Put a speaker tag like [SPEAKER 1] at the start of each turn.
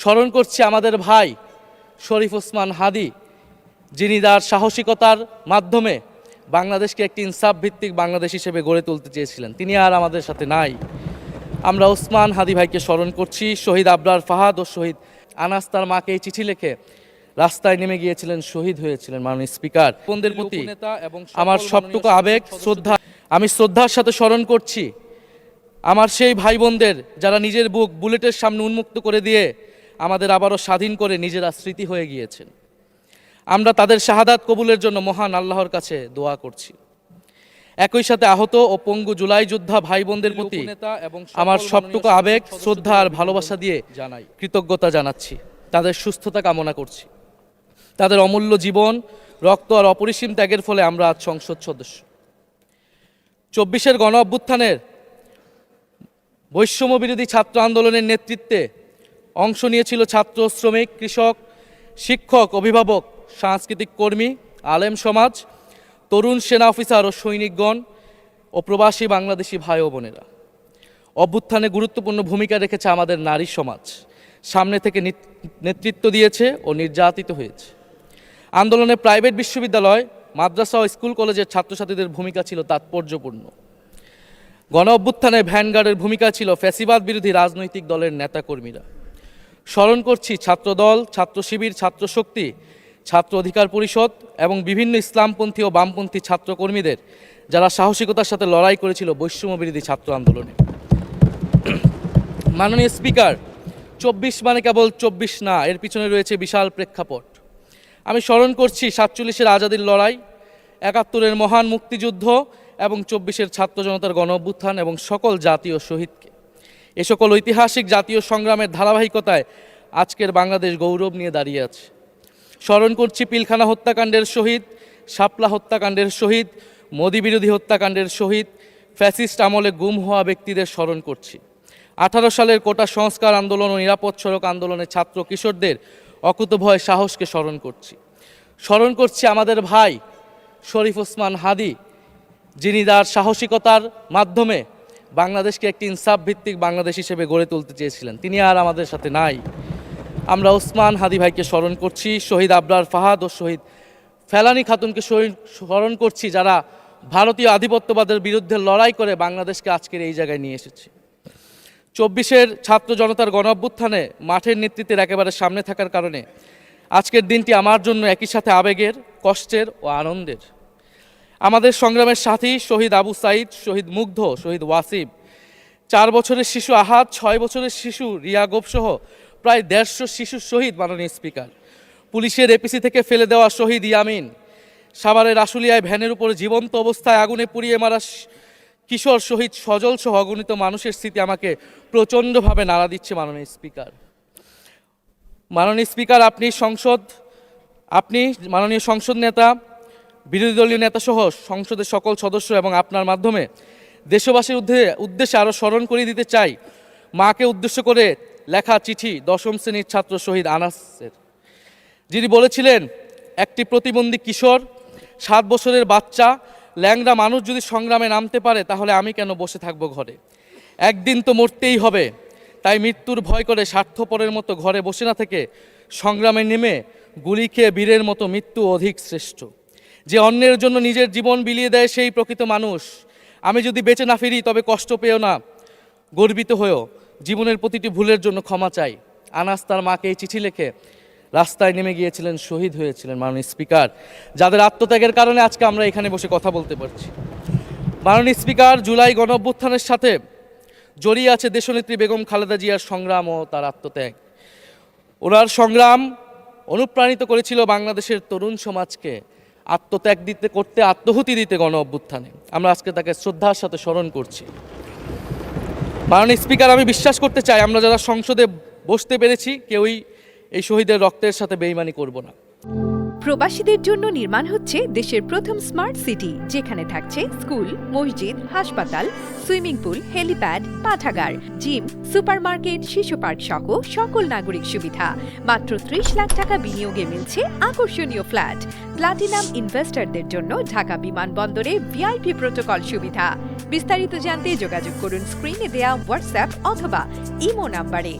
[SPEAKER 1] স্মরণ করছি আমাদের ভাই শরীফ ওসমান হাদি, যিনি তার সাহসিকতার মাধ্যমে বাংলাদেশকে একটি ইনসাফ ভিত্তিক বাংলাদেশ হিসেবে গড়ে তুলতে চেয়েছিলেন। তিনি আর আমাদের সাথে নাই। আমরা ওসমান হাদি ভাইকে স্মরণ করছি। শহীদ আবরার ফাহাদ ও শহীদ আনাস তার মাকে এই চিঠি লিখে রাস্তায় নেমে গিয়েছিলেন, শহীদ হয়েছিলেন। মাননীয় স্পিকার, বোনদের প্রতি আমার সবটুকু আবেগ, শ্রদ্ধা আমি শ্রদ্ধার সাথে স্মরণ করছি আমার সেই ভাই বোনদের যারা নিজের বুক বুলেটের সামনে উন্মুক্ত করে দিয়ে আমাদের আবারও স্বাধীন করে নিজেরা স্মৃতি হয়ে গিয়েছেন। আমরা তাদের শাহাদাত কবুলের জন্য মহান আল্লাহর কাছে দোয়া করছি। একই সাথে আহত ও পঙ্গু জুলাই যোদ্ধা ভাই বোনদের প্রতি আমার সবটুকু আবেগ, শ্রদ্ধা আর ভালোবাসা দিয়ে কৃতজ্ঞতা জানাচ্ছি। তাদের সুস্থতা কামনা করছি। তাদের অমূল্য জীবন, রক্ত আর অপরিসীম ত্যাগের ফলে আমরা আজ সংসদ সদস্য। 24-এর গণ অভ্যুত্থানের বৈষম্য বিরোধী ছাত্র আন্দোলনের নেতৃত্বে অংশ নিয়েছিল ছাত্র, শ্রমিক, কৃষক, শিক্ষক, অভিভাবক, সাংস্কৃতিক কর্মী, আলেম সমাজ, তরুণ সেনা অফিসার ও সৈনিকগণ ও প্রবাসী বাংলাদেশি ভাই ও বোনেরা। অভ্যুত্থানে গুরুত্বপূর্ণ ভূমিকা রেখেছে আমাদের নারী সমাজ। সামনে থেকে নেতৃত্ব দিয়েছে ও নির্যাতিত হয়েছে। আন্দোলনে প্রাইভেট বিশ্ববিদ্যালয়, মাদ্রাসা ও স্কুল কলেজের ছাত্রছাত্রীদের ভূমিকা ছিল তাৎপর্যপূর্ণ। গণ অভ্যুত্থানে ভ্যানগার্ডের ভূমিকা ছিল ফ্যাসিবাদ বিরোধী রাজনৈতিক দলের নেতাকর্মীরা। স্মরণ করছি ছাত্রদল, ছাত্র শিবির, ছাত্র শক্তি, ছাত্র অধিকার পরিষদ এবং বিভিন্ন ইসলামপন্থী ও বামপন্থী ছাত্রকর্মীদের যারা সাহসিকতার সাথে লড়াই করেছিল বৈষম্য বিরোধী ছাত্র আন্দোলনে। মাননীয় স্পিকার, 24 মানে কেবল 24 না, এর পিছনে রয়েছে বিশাল প্রেক্ষাপট। আমি স্মরণ করছি 47-এর আজাদির লড়াই, 71-এর মহান মুক্তিযুদ্ধ এবং 24-এর ছাত্র জনতার গণ অভ্যুত্থান এবং সকল জাতীয় শহীদকে। এ সকল ঐতিহাসিক জাতীয় সংগ্রামের ধারাবাহিকতায় আজকের বাংলাদেশ গৌরব নিয়ে দাঁড়িয়ে আছে। স্মরণ করছি পিলখানা হত্যাকাণ্ডের শহীদ, শাপলা হত্যাকাণ্ডের শহীদ, মোদি বিরোধী হত্যাকাণ্ডের শহীদ, ফ্যাসিস্ট আমলে গুম হওয়া ব্যক্তিদের স্মরণ করছি। 18 সালের কোটা সংস্কার আন্দোলন ও নিরাপদ সড়ক আন্দোলনে ছাত্র কিশোরদের অকুতভয় সাহসকে স্মরণ করছি। স্মরণ করছি আমাদের ভাই শরীফ ওসমান হাদি, যিনি তার সাহসিকতার মাধ্যমে বাংলাদেশকে একটি ইনসাফ ভিত্তিক বাংলাদেশ হিসেবে গড়ে তুলতে চেয়েছিলেন। তিনি আর আমাদের সাথে নাই। আমরা ওসমান হাদি ভাইকে স্মরণ করছি। শহীদ আবরার ফাহাদ ও শহীদ ফেলানী খাতুনকে স্মরণ করছি, যারা ভারতীয় আধিপত্যবাদের বিরুদ্ধে লড়াই করে বাংলাদেশকে আজকের এই জায়গায় নিয়ে এসেছে। 24-এর ছাত্র জনতার গণ অভ্যুত্থানে মাঠের নেতৃত্বের একেবারে সামনে থাকার কারণে আজকের দিনটি আমার জন্য একই সাথে আবেগের, কষ্টের ও আনন্দের। আমাদের সংগ্রামের সাথী শহীদ আবু সাইদ, শহীদ মুগ্ধ, শহীদ ওয়াসিব, 4 বছরের শিশু আহাদ, 6 বছরের শিশু রিয়া গোপসহ প্রায় 150 শিশু শহীদ। মাননীয় স্পিকার, পুলিশের এপিসি থেকে ফেলে দেওয়া শহীদ ইয়ামিন, সাভারের আশুলিয়ায় ভ্যানের উপরে জীবন্ত অবস্থায় আগুনে পুড়িয়ে মারা কিশোর শহীদ সজল সহ অগণিত মানুষের স্মৃতি আমাকে প্রচণ্ডভাবে নাড়া দিচ্ছে। মাননীয় স্পিকার, আপনি মাননীয় সংসদ নেতা, বিরোধী দলীয় নেতা সহ সংসদের সকল সদস্য এবং আপনার মাধ্যমে দেশবাসীর উদ্দেশ্যে আরও স্মরণ করিয়ে দিতে চাই মাকে উদ্দেশ্য করে লেখা চিঠি 10ম শ্রেণীর ছাত্র শহীদ আনাসের, যিনি বলেছিলেন, একটি প্রতিবন্ধী কিশোর, 7 বছরের বাচ্চা, ল্যাংড়া মানুষ যদি সংগ্রামে নামতে পারে তাহলে আমি কেন বসে থাকবো ঘরে? একদিন তো মরতেই হবে, তাই মৃত্যুর ভয় করে স্বার্থপরের মতো ঘরে বসে না থেকে সংগ্রামে নেমে গুলি খেয়ে বীরের মতো মৃত্যু অধিক শ্রেষ্ঠ। যে অন্যের জন্য নিজের জীবন বিলিয়ে দেয় সেই প্রকৃত মানুষ। আমি যদি বেঁচে না ফিরি তবে কষ্ট পেও না, গর্বিত হয়েও জীবনের প্রতিটি ভুলের জন্য ক্ষমা চাই। আনাস তার মাকে এই চিঠি লিখে রাস্তায় নেমে গিয়েছিলেন, শহীদ হয়েছিলেন। মাননীয় স্পিকার, যাদের আত্মত্যাগের কারণে আজকে আমরা এখানে বসে কথা বলতে পারছি। মাননীয় স্পিকার, জুলাই গণ অভ্যুত্থানের সাথে জড়িয়ে আছে দেশনেত্রী বেগম খালেদা জিয়ার সংগ্রাম ও তার আত্মত্যাগ। ওনার সংগ্রাম অনুপ্রাণিত করেছিল বাংলাদেশের তরুণ সমাজকে আত্মহুতি দিতে গণ অভ্যুত্থানে। আমরা আজকে তাকে শ্রদ্ধার সাথে স্মরণ করছি। মাননীয় স্পিকার, আমি বিশ্বাস করতে চাই আমরা যারা সংসদে বসতে পেরেছি কেউই এই শহীদের রক্তের সাথে বেইমানি করব না।
[SPEAKER 2] প্রবাসীদের জন্য নির্মাণ হচ্ছে দেশের প্রথম স্মার্ট সিটি, যেখানে থাকছে স্কুল, মসজিদ, হাসপাতাল, সুইমিং পুল, হেলিপ্যাড, পাঠাগার, জিম, সুপারমার্কেট, শিশু পার্ক সহ সকল নাগরিক সুবিধা। মাত্র 30 লাখ টাকা বিনিয়োগে মিলছে আকর্ষণীয় ফ্ল্যাট। প্লাটিনাম ইনভেস্টরদের জন্য ঢাকা বিমানবন্দরে ভিআইপি প্রোটোকল সুবিধা। বিস্তারিত জানতে যোগাযোগ করুন স্ক্রিনে দেয়া হোয়াটসঅ্যাপ অথবা ইমো নাম্বারে।